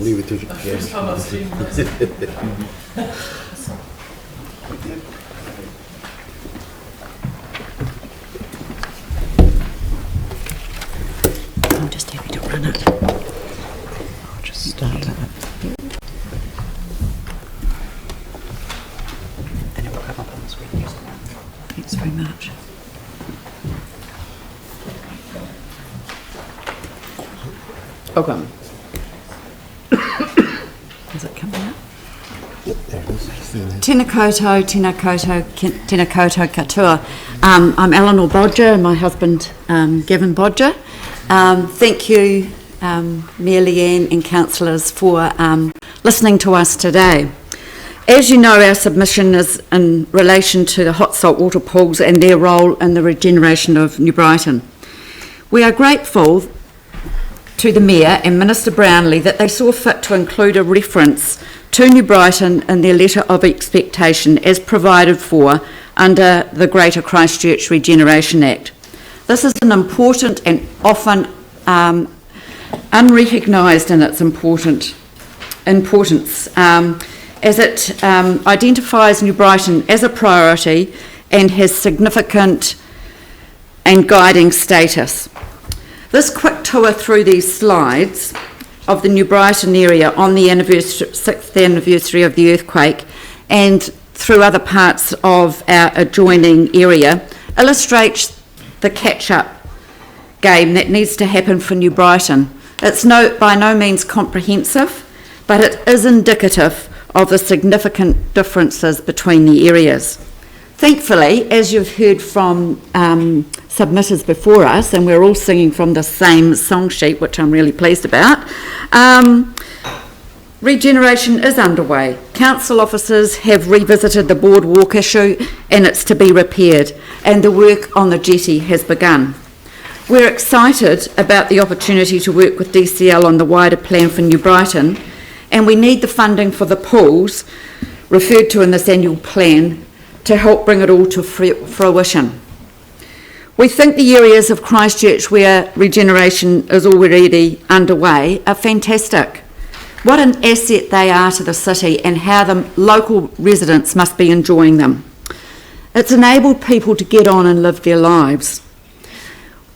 leave it to you. First time I've seen this. I'm just happy to run it. I'll just start it. And it will come up on the screen. Thanks very much. Okay. Is it coming up? Yep, there it is. Tēnā koutou katoa. I'm Elenor Bodger and my husband Gavin Bodger. Thank you, Mayor Leanne and councillors for listening to us today. As you know, our submission is in relation to the hot salt water pools and their role in the regeneration of New Brighton. We are grateful to the Mayor and Minister Brownlee that they saw fit to include a reference to New Brighton in their letter of expectation as provided for under the Greater Christchurch Regeneration Act. This is an important and often unrecognised in its importance as it identifies New Brighton as a priority and has significant and guiding status. This quick tour through these slides of the New Brighton area on the 6th anniversary of the earthquake and through other parts of our adjoining area illustrates the catch-up game that needs to happen for New Brighton. It's by no means comprehensive, but it is indicative of the significant differences between the areas. Thankfully, as you've heard from submitters before us, and we're all singing from the same song sheet, which I'm really pleased about, regeneration is underway. Council officers have revisited the boardwalk issue and it's to be repaired, and the work on the jetty has begun. We're excited about the opportunity to work with DCL on the wider plan for New Brighton, and we need the funding for the pools referred to in this annual plan to help bring it all to fruition. We think the areas of Christchurch where regeneration is already underway are fantastic. What an asset they are to the city and how the local residents must be enjoying them. It's enabled people to get on and live their lives.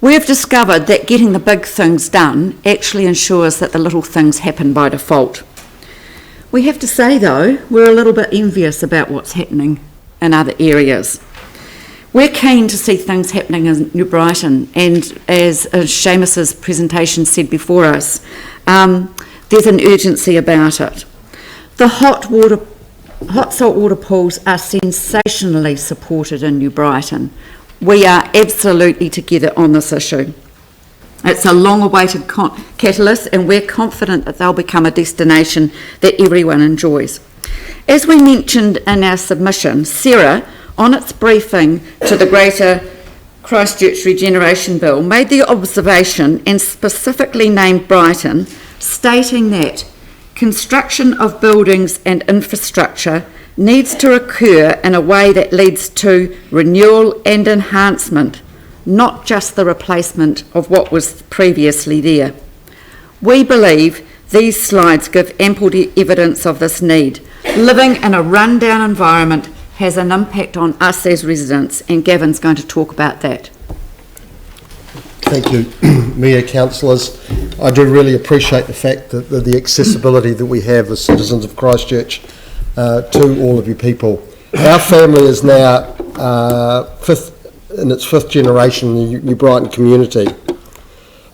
We've discovered that getting the big things done actually ensures that the little things happen by default. We have to say though, we're a little bit envious about what's happening in other areas. We're keen to see things happening in New Brighton, and as Seamus's presentation said before us, there's an urgency about it. The hot salt water pools are sensationally supported in New Brighton. We are absolutely together on this issue. It's a long-awaited catalyst, and we're confident that they'll become a destination that everyone enjoys. As we mentioned in our submission, Sarah, on its briefing to the Greater Christchurch Regeneration Bill, made the observation and specifically named Brighton, stating that construction of buildings and infrastructure needs to occur in a way that leads to renewal and enhancement, not just the replacement of what was previously there. We believe these slides give ample evidence of this need. Living in a rundown environment has an impact on us as residents, and Gavin's going to talk about that. Thank you, Mayor, councillors. I do really appreciate the fact that the accessibility that we have as citizens of Christchurch to all of you people. Our family is now in its fifth generation in the New Brighton community.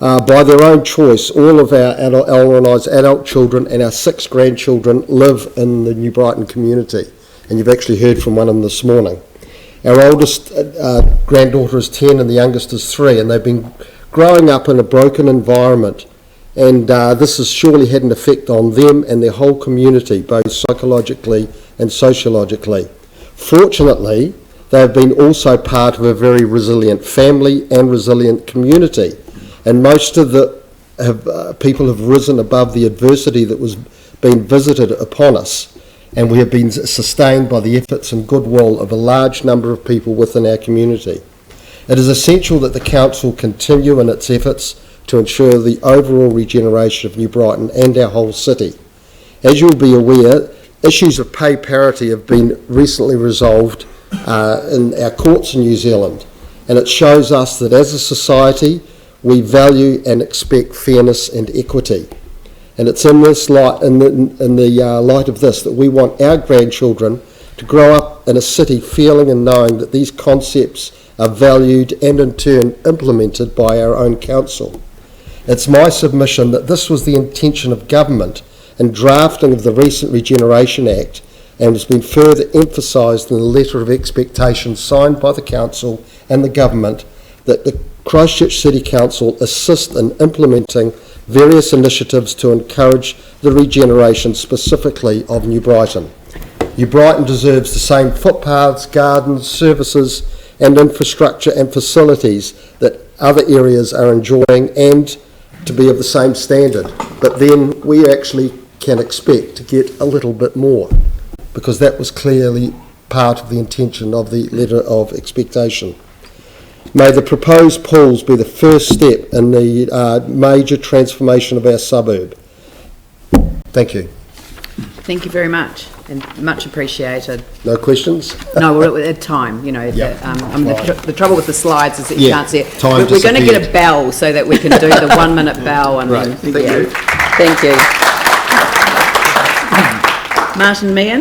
By their own choice, all of our Elenor and I's adult children and our 6 grandchildren live in the New Brighton community, and you've actually heard from one of them this morning. Our oldest granddaughter is 10 and the youngest is 3, and they've been growing up in a broken environment, and this has surely had an effect on them and their whole community, both psychologically and sociologically. Fortunately, they have been also part of a very resilient family and resilient community, and most of the people have risen above the adversity that was being visited upon us, and we have been sustained by the efforts and goodwill of a large number of people within our community. It is essential that the council continue in its efforts to ensure the overall regeneration of New Brighton and our whole city. As you'll be aware, issues of pay parity have been recently resolved in our courts in New Zealand, and it shows us that as a society we value and expect fairness and equity. And it's in this light, in the light of this, that we want our grandchildren to grow up in a city feeling and knowing that these concepts are valued and in turn implemented by our own council. It's my submission that this was the intention of government in drafting of the recent Regeneration Act, and has been further emphasised in the letter of expectation signed by the council and the government, that the Christchurch City Council assist in implementing various initiatives to encourage the regeneration specifically of New Brighton. New Brighton deserves the same footpaths, gardens, services and infrastructure and facilities that other areas are enjoying, and to be of the same standard. But then we actually can expect to get a little bit more, because that was clearly part of the intention of the letter of expectation. May the proposed pools be the first step in the major transformation of our suburb. Thank you. Thank you very much, and much appreciated. No questions? No, we're at time, you know. The trouble with the slides is that you can't see it. Time We're going to get a disappeared. bell so that we can do the 1 minute bell. And Right, then, thank you. Thank you. Martin Meehan.